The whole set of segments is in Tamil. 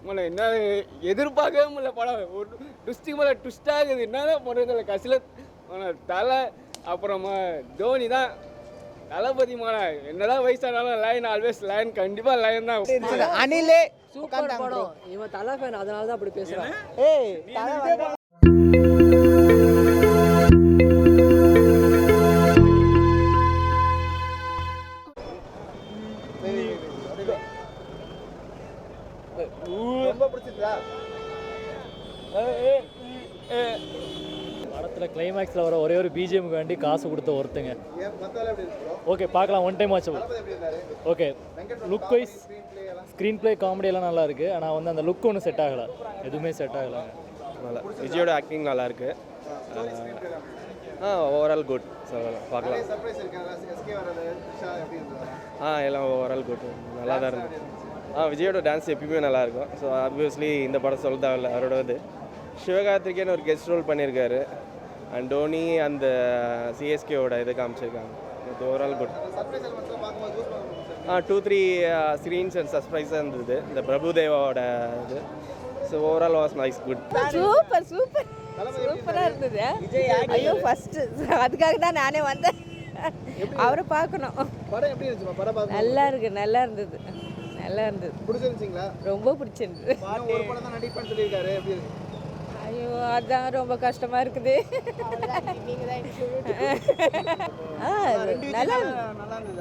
என்ன எதிர்பார்க்கவே முடியல படம். ஒரு ட்விஸ்ட்டுக்கு மேலே ட்விஸ்ட் ஆகுது. என்னதான் பண்ணுறதில்ல கடைசியில் தலை அப்புறமா தோனி தான் தளபதி என்னதான் வயசானாலும் லைன் ஆல்வேஸ் லைன், கண்டிப்பா லைன் தான். அனிலே சூப்பர் படம். இவன் தலை ஃபேன், அதனால தான் அப்படி பேசுறான். ஏய் தலை ரொம்ப பிடிச்சிருக்கா படத்தில் கிளைமேக்ஸில் வர ஒரே ஒரு பிஜிஎம்க்கு வேண்டி காசு கொடுத்த ஒருத்தங்க. ஓகே பார்க்கலாம், one time watchable. Okay look wise screen play காமெடியெல்லாம் நல்லா இருக்குது. ஆனால் வந்து அந்த லுக் ஒன்றும் செட் ஆகலை, எதுவுமே செட் ஆகலை. நல்லா விஜயோட ஆக்டிங் நல்லா இருக்கு. ஓவரால் குட் பார்க்கலாம். எல்லாம் ஓவரால் குட், நல்லா தான் இருக்கு. விஜயோட டான்ஸ் எப்பயுமே நல்லாயிருக்கும். ஸோ ஆப்வியஸ்லி இந்த படம் சொல்ல தேவையில்ல. அவரோட சிவகார்த்திகேயன் ஒரு கெஸ்ட் ரோல் பண்ணியிருக்காரு. அண்ட் டோனி அந்த சிஎஸ்கேவோட இதை காமிச்சிருக்காங்க. இது ஓவரால் குட். 2-3 ஸ்க்ரீன்ஸ் அண்ட் சர்ப்ரைஸாக இருந்தது இந்த பிரபுதேவாவோட இது. So overall was nice, good. Super super சூப்பராக இருந்தது. ஐயோ ஃபஸ்ட்டு அதுக்காக தான் நானே வந்தேன், அவரை பார்க்கணும். படம் எப்படி இருந்துச்சு? படம் பார்க்க நல்லா இருக்கு, நல்லா இருந்தது, நல்லா இருந்தது. பிடிச்சிருந்துச்சிங்களா? ரொம்ப பிடிச்சிருந்தது. ஒரு படம் தான் நடிப்பேன்னு சொல்லியிருக்காரு, எப்படி இருக்கு? ஐயோ அதான் ரொம்ப கஷ்டமா இருக்குது. நல்லா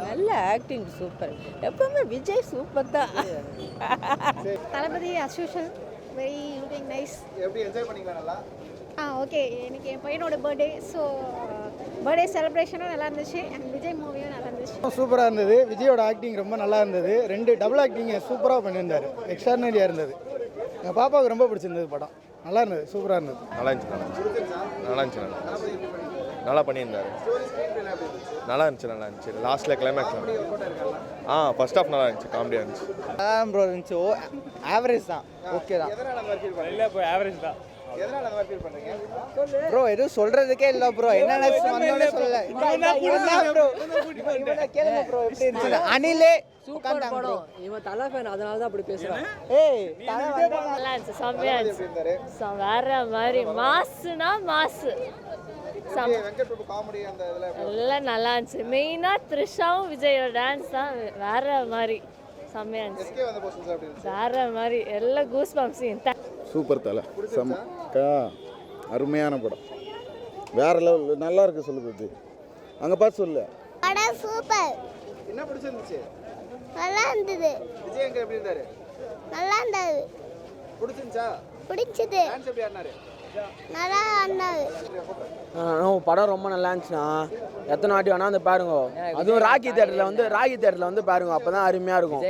நல்ல ஆக்டிங் சூப்பர். எப்பவுமே விஜய் சூப்பர் தான். Thalapathy as usual very looking nice. எப்படி என்ஜாய் பண்ணீங்களா? நல்லா ஓகே. எனக்கு என் பையனோட பர்த்டே, ஸோ பர்த்டே செலிப்ரேஷனும் நல்லா இருந்துச்சு அண்ட் விஜய் மூவியும் நல்லா இருந்துச்சு. சூப்பராக இருந்தது. விஜயோட ஆக்டிங் ரொம்ப நல்லா இருந்தது. 2 டபுள் ஆக்டிங் சூப்பராக பண்ணியிருந்தார். எக்ஸ்ட்ரானரியாக இருந்தது. என் பாப்பாவுக்கு ரொம்ப பிடிச்சிருந்தது. படம் நல்லா இருந்தது, சூப்பராக இருந்தது. நல்லா இருந்துச்சு, நல்லா இருந்துச்சு, நல்லா பண்ணியிருந்தாரு. நல்லா இருந்துச்சு. லாஸ்ட்டில் கிளைமேக்ஸ் ஃபர்ஸ்ட் ஆஃப் நல்லா இருந்துச்சு, காமெடியாக இருந்துச்சு. ப்ரோ இருந்துச்சு. ஆவரேஜ் தான், ஓகே தான். இல்லை இப்போ ஆவரேஜ் தான். ப்ரோ எதுவும் சொல்றதுக்கே இல்ல ப்ரோ. என்னென்ன வந்தோனே சொல்லல. கேளுங்க ப்ரோ எப்படி இருந்துச்சு? அனிலே சூப்பர் படம். இவன் தலை ஃபேன், அதனால தான் அப்படி பேசுறான். ஏய் நல்லா இருந்துச்சு, செம்மையா இருந்துச்சு. வேற மாதிரி மாசுனா மாசு. வெங்கட் பிரபு காமெடி அந்த இதெல்லாம் எல்லாம் நல்லா இருந்துச்சு. மெயினா த்ரிஷாவும் விஜயோட டான்ஸ் தான் வேற மாதிரி செம்மையா இருந்துச்சு. எஸ்கே வந்த போஸ்டர்ஸ் எப்படி இருந்துச்சு? வேற மாதிரி எல்லாம் கூஸ் பம்ப்ஸ். சூப்பர் தலை, அருமையான படம், வேற லெவல், நல்லா இருக்கு. சொல்லுது அங்க பார்த்து சொல்லு. படம் சூப்பர். என்ன பிடிச்சிருந்துச்சு? நல்லா இருந்தது. விஜய் அங்க எப்படி இருந்தாரு? நல்லா இருந்தது. பிடிச்சிருந்துச்சா? பிடிச்சது. டான்ஸ் எப்படி ஆடினாரு? நல்லா ஆடினாரு. படம் ரொம்ப நல்லா இருந்துச்சுண்ணா. எத்தனை வாட்டி வேணா வந்து பாருங்க. அதுவும் ராக்கி தேட்டரில் வந்து பாருங்க, அப்பதான் அருமையா இருக்கும்.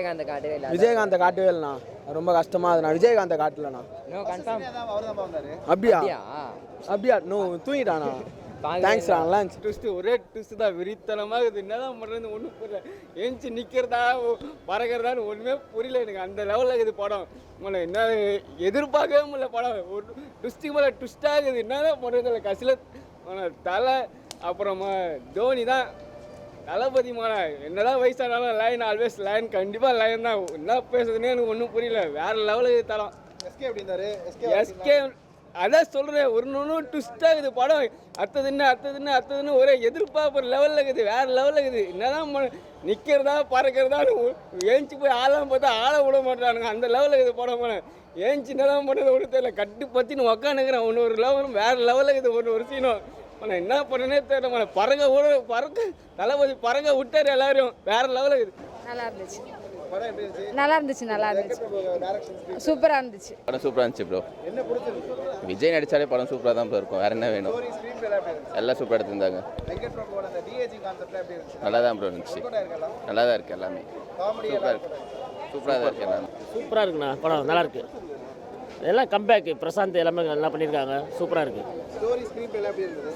விஜயகாந்த் காட்டவே இல்லைண்ணா, ரொம்ப கஷ்டமா இருக்குண்ணா. விஜயகாந்த் காட்டலண்ணா. அப்படியா நோ தூங்கிட்டானா? தேங்க்ஸ். நல்லா இருந்துச்சு. ட்விஸ்ட்டு ஒரே ட்விஸ்ட்டு தான், விரித்தனமாக இருக்குது. என்னதான் பண்ணுறது ஒன்றும் புரியல. ஏஞ்சி நிற்கிறதா பறக்கிறதான்னு ஒன்றுமே புரியல எனக்கு. அந்த லெவலில் இது படம். என்ன எதிர்பார்க்கவே முடியல படம். ஒரு ட்விஸ்ட்டுக்கு மேலே ட்விஸ்ட் ஆகுது. என்னதான் பண்ணுறதில்ல கடைசியில் தலை அப்புறமா தோனி தான் தளபதி என்னதான் வயசானாலும் லைன் ஆல்வேஸ் லைன், கண்டிப்பாக லைன் தான். என்ன பேசுறதுன்னே எனக்கு ஒன்றும் புரியல. வேறு லெவலுக்கு தரம். எஸ்கே எப்படி இருந்தாரு? எஸ்கே அதான் சொல்கிறேன், ஒன்று ட்விஸ்ட் ஆகுது படம். அடுத்ததுன்னு ஒரே எதிர்பார்ப்பு லெவலில் இருக்குது, வேறு லெவலில் இருக்குது. என்னதான் நிற்கிறதா பறக்கிறதான்னு ஏஞ்சி போய் ஆளாம் பார்த்தா ஆளை விட மாட்டானுங்க. அந்த லெவலில் இருக்குது படம். ஏஞ்சி என்னதான் பண்ணுறது ஒன்றும் தெரியல. கட்டு பற்றின்னு உக்காந்துக்கிறேன். ஒன்று லெவலும் வேறு லெவலில் இருக்குது. ஒரு சீனும் என்ன பண்ணனே தெரியல. பறக்க தளபதி பறக்க விட்டார் எல்லாரையும். வேறு லெவலில் இருக்குது. நல்லா இருந்துச்சு, நல்லா இருந்துச்சு, நல்லா இருந்துச்சு, சூப்பராக இருந்துச்சு. படம் சூப்பராக இருந்துச்சு ப்ரோ. என்ன பிடிச்சிருக்கு? விஜய் நடித்தாலே படம் சூப்பராக தான் ப்ரோ இருக்கும். வேறு என்ன வேணும்? எல்லாம் சூப்பராக எடுத்துருந்தாங்க. நல்லா தான் ப்ரோ இருந்துச்சு. நல்லா தான் இருக்குது எல்லாமே. சூப்பராக இருக்குது, சூப்பராக தான் இருக்குது எல்லாமே. சூப்பராக இருக்குண்ணா படம், நல்லா இருக்கு. எல்லாம் கம்பேக், பிரசாந்த் எல்லாமே நல்லா பண்ணியிருக்காங்க. சூப்பராக இருக்கு,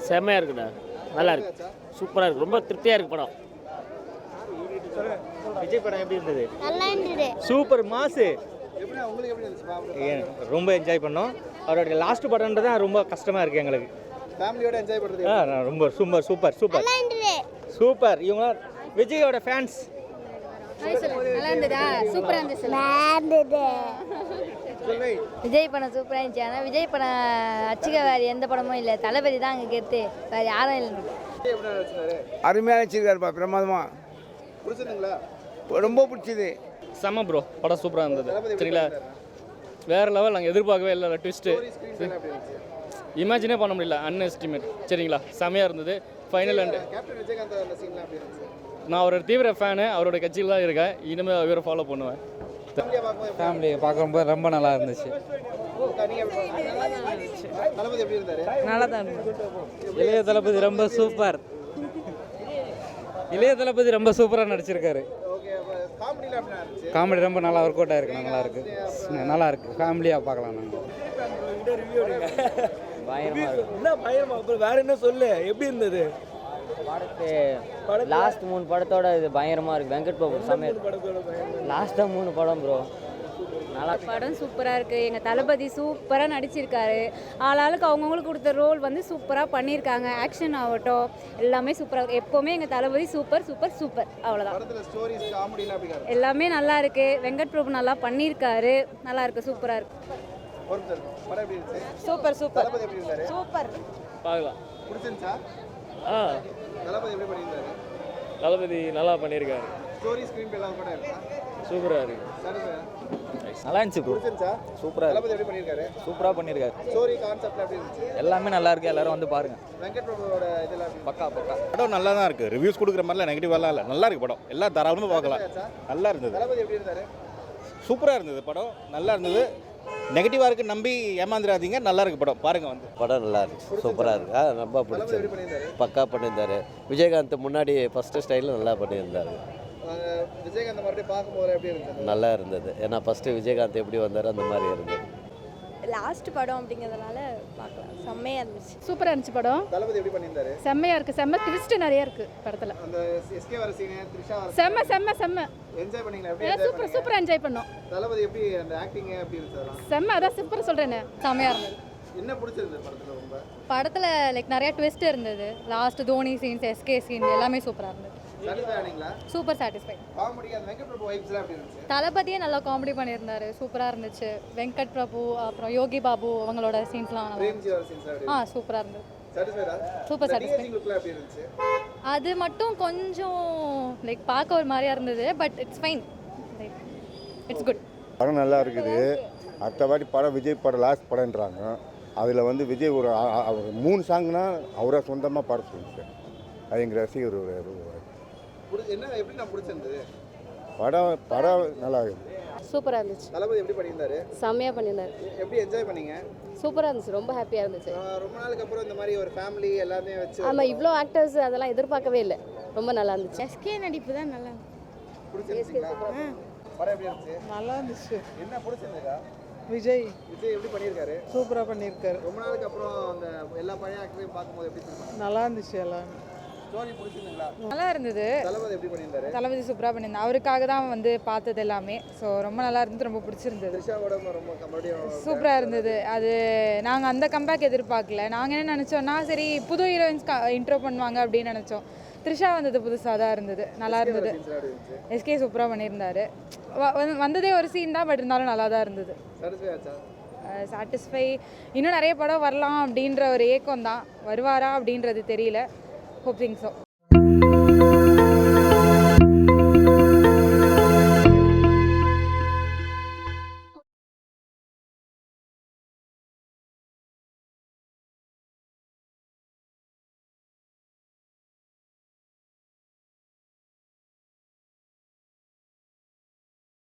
செம்மையாக இருக்குண்ணா. நல்லா இருக்கு, சூப்பராக இருக்கு, ரொம்ப திருப்தியாக இருக்கு படம். விஜய் படம் எப்படி இருந்தது? நல்லா இருந்தது. சூப்பர் மாசு. எப்படினா உங்களுக்கு எப்படி இருந்துச்சு? ரொம்ப என்ஜாய் பண்ணோம். அவரோட லாஸ்ட் படம்ன்றது தான் ரொம்ப கஷ்டமா இருக்கு எங்களுக்கு. ஃபேமிலியோட என்ஜாய் பண்றது ரொம்ப சூப்பர் சூப்பர் சூப்பர் நல்லா இருந்தது. சூப்பர். இவங்க விஜயோட ஃபேன்ஸ். நல்லா இருந்ததா? சூப்பரா இருந்துச்சு. நல்லா இருந்தது. விஜய் படம் சூப்பராக இருந்துச்சு. ஆனால் விஜய் படம் அச்சுக்க வேறு எந்த படமும் இல்லை. தளபதி தான் அங்கே கெத்து, வேறு யாரும் இல்லை. அருமையாக நடிச்சிருக்காருப்பா, பிரமாதமாக. பிடிச்சிருந்துங்களா? ரொம்ப பிடிச்சது. செம்ம ப்ரோ, படம் சூப்பராக இருந்தது. சரிங்களா, வேறு லெவல். நாங்கள் எதிர்பார்க்கவே இல்லை ட்விஸ்ட்டு. இமேஜினே பண்ண முடியல, அன்எஸ்டிமேட். சரிங்களா, செமையாக இருந்தது. ஃபைனல் அண்ட் கேப்டன் விஜயகாந்த் அந்த சீன்லாம் எப்படி இருந்துச்சு? நான் அவரோட தீவிர ஃபேனு, அவரோட கட்சியில் தான் இருக்கேன். இனிமேல் அவரை ஃபாலோ பண்ணுவேன். ஃபேமிலியை பார்க்கும்போது ரொம்ப நல்லா இருந்துச்சு. தளபதி எப்படி இருந்தாரு? நல்லா தான் இருந்தது. இளைய தளபதி ரொம்ப சூப்பர். இளைய தளபதி ரொம்ப சூப்பராக நடிச்சிருக்காரு. ஓகே, காமெடியில் எப்படி இருந்துச்சு? காமெடி ரொம்ப நல்லா ஒர்க் அவுட் ஆயிருக்கு. நல்லா இருக்கு, நல்லா இருக்கு. ஃபேமிலியாக பார்க்கலாம் நாங்கள். பயங்கரமாக இருக்கும். என்ன பயங்கரமா? அப்புறம் வேற என்ன சொல்லு, எப்படி இருந்தது படத்து லாஸ்ட் 3 படத்தோட இது பயங்கரமாக இருக்குது. வெங்கட் பிரபு சமையல் லாஸ்ட்டாக 3 படம் ப்ரோ நல்லா. படம் சூப்பராக இருக்குது. எங்கள் தளபதி சூப்பராக நடிச்சிருக்காரு. ஆளாளுக்கு அவங்கவுங்களுக்கு கொடுத்த ரோல் வந்து சூப்பராக பண்ணியிருக்காங்க. ஆக்ஷன் ஆகட்டும் எல்லாமே சூப்பராக இருக்குது. எப்போவுமே எங்கள் தளபதி சூப்பர் சூப்பர் சூப்பர். அவ்வளோதான். படத்தில் ஸ்டோரிஸ் காமெடிலாம் எப்படி இருக்கு? எல்லாமே நல்லா இருக்குது. வெங்கட் பிரபு நல்லா பண்ணியிருக்காரு. நல்லா இருக்குது, சூப்பராக இருக்குது. படம் எப்படி இருந்துச்சு? சூப்பர் சூப்பர் தளபதி எப்படி இருந்தாரு? சூப்பர். பார்க்கலாம். பிடிச்சிருந்துச்சா? தளபதி எப்படி பண்ணியிருந்தாரு? தளபதி நல்லா பண்ணியிருக்காரு. ஸ்டோரி ஸ்க்ரீன் பிளே எல்லாம் கூட இருக்கா? சூப்பராக இருக்குது. நல்லா இருந்துச்சு ப்ரோ. பிடிச்சிருந்துச்சா? சூப்பராக தளபதி எப்படி பண்ணியிருக்காரு? சூப்பராக பண்ணியிருக்காரு. ஸ்டோரி கான்செப்ட்லாம் எப்படி இருந்துச்சு? எல்லாமே நல்லா இருக்கு. எல்லாரும் வந்து பாருங்க. வெங்கட் பிரபுவோட இதெல்லாம் பக்கா பக்கா. படம் நல்லா தான் இருக்குது. ரிவ்யூஸ் கொடுக்குற மாதிரிலாம் நெகட்டிவாலாம் இல்லை. நல்லா இருக்குது படம். எல்லாம் தாராளமாக பார்க்கலாம். நல்லா இருந்தது. தளபதி எப்படி இருந்தாரு? சூப்பராக இருந்தது படம். நல்லா இருந்தது. நெகட்டிவாக இருக்குது நம்பி ஏமாந்துடாதீங்க. நல்லா இருக்குது படம், பாருங்கள் வந்து. படம் நல்லா இருக்கு, சூப்பராக இருக்கு. ரொம்ப தளபதி எப்படி பண்ணியிருந்தாரு? பக்கா பண்ணியிருந்தாரு. விஜயகாந்த் முன்னாடி ஃபஸ்ட்டு ஸ்டைலில் நல்லா பண்ணியிருந்தாரு. விஜயகாந்த் மறுபடியும் பார்க்கும்போது எப்படி இருந்தது? நல்லா இருந்தது. ஏன்னா ஃபஸ்ட்டு விஜயகாந்த் எப்படி வந்தார் அந்த மாதிரி இருந்தது. லாஸ்ட் படம் அப்படிங்கிறதுனால பார்க்கலாம். செம்மையாக இருந்துச்சு. சூப்பராக இருந்துச்சு படம். தளபதி எப்படி பண்ணியிருந்தாரு? செம்மையாக இருக்குது. செம்ம ட்விஸ்ட் நிறைய இருக்குது படத்தில். அந்த எஸ்கே வர சீனு, த்ரிஷா வர செம்ம செம்ம செம்ம என்ஜாய் பண்ணீங்களா? எப்படி எல்லாம் சூப்பர் சூப்பராக என்ஜாய் பண்ணோம். தளபதி எப்படி அந்த ஆக்டிங் எப்படி இருந்துச்சு? செம்ம, அதான் சூப்பர் சொல்கிறேனே, செம்மையாக இருந்தது. என்ன பிடிச்சிருந்தது படத்தில் ரொம்ப? படத்தில் லைக் நிறைய ட்விஸ்ட் இருந்தது. Last Dhoni scenes, SK scene எல்லாமே சூப்பராக இருந்தது. சாட்டிஸ்ஃபை ஆனீங்களா? Super satisfy. காமெடி அந்த வெங்கட் பிரபு வைப்ஸ்லாம் எப்படி இருந்துச்சு? தளபதியே நல்லா காமெடி பண்ணியிருந்தாரு. சூப்பராக இருந்துச்சு. வெங்கட் பிரபு அப்புறம் யோகி பாபு அவங்களோட சீன்ஸ்லாம் நல்லா பிரேம்ஜி வர சீன்ஸ்லாம் எப்படி? சூப்பராக இருந்தது. சாட்டிஸ்ஃபைடா? Super satisfy. டீச்சிங் லுக்லாம் எப்படி இருந்துச்சு? அது மட்டும் கொஞ்சம் லைக் பார்க்க ஒரு மாதிரியா இருந்தது. But it's fine, like it's good. படம் நல்லா இருக்குது. அடுத்த வாட்டி படம் விஜய் படம் லாஸ்ட் படம்ன்றாங்க. அதில் வந்து விஜய் ஒரு 3 சாங்னா அவராக சொந்தமாக பாட சொல்லிச்சு. அது எங்கள் ரசிகர் என்ன எப்படி நான் பிடிச்சிருந்தது? படம் நல்லா இருக்குது. சூப்பராக இருந்துச்சு. தளபதி எப்படி பண்ணியிருந்தாரு? செம்மையாக பண்ணியிருந்தாரு. எப்படி என்ஜாய் பண்ணீங்க? சூப்பராக இருந்துச்சு. ரொம்ப ஹாப்பியாக இருந்துச்சு. ரொம்ப நாளுக்கு அப்புறம் இந்த மாதிரி ஒரு ஃபேமிலி எல்லாமே வச்சு ஆமாம், இவ்வளோ ஆக்டர்ஸ் அதெல்லாம் எதிர்பார்க்கவே இல்லை. ரொம்ப நல்லா இருந்துச்சு. எஸ்கே நடிப்பு தான் நல்லா பிடிச்சிருந்துச்சுங்களா? படம் எப்படி இருந்துச்சு? நல்லா இருந்துச்சு. என்ன பிடிச்சிருந்ததா? விஜய் எப்படி பண்ணியிருக்காரு? சூப்பராக பண்ணியிருக்காரு. ரொம்ப நாளுக்கு அப்புறம் அந்த எல்லா பழைய ஆக்டரையும் பார்க்கும்போது எப்படி இருந்துச்சு? நல்லா இருந்துச்சு. எல்லாம் ஸ்டோரி பிடிச்சிருந்தீங்களா? நல்லா இருந்தது. தளபதி எப்படி பண்ணியிருந்தாரு? தளபதி சூப்பராக பண்ணியிருந்தார். அவருக்காக தான் வந்து பார்த்தது எல்லாமே. ஸோ ரொம்ப நல்லா இருந்தது. ரொம்ப பிடிச்சிருந்தது. த்ரிஷாவோட ரொம்ப மறுபடியும் சூப்பராக இருந்தது. அது நாங்கள் அந்த கம்பேக் எதிர்பார்க்கல. நாங்கள் என்ன நினச்சோன்னா சரி புது ஹீரோயின்ஸ் இன்ட்ரோ பண்ணுவாங்க அப்படின்னு நினச்சோம். த்ரிஷா வந்தது புதுசாக தான் இருந்தது. நல்லா இருந்தது. எஸ்கே சூப்பராக பண்ணியிருந்தாரு. வந்ததே ஒரு சீன் தான், பட் இருந்தாலும் நல்லா தான் இருந்தது. சாட்டிஸ்ஃபை. இன்னும் நிறைய படம் வரலாம் அப்படின்ற ஒரு ஏக்கம் தான். வருவாரா அப்படின்றது தெரியல. Hoping so.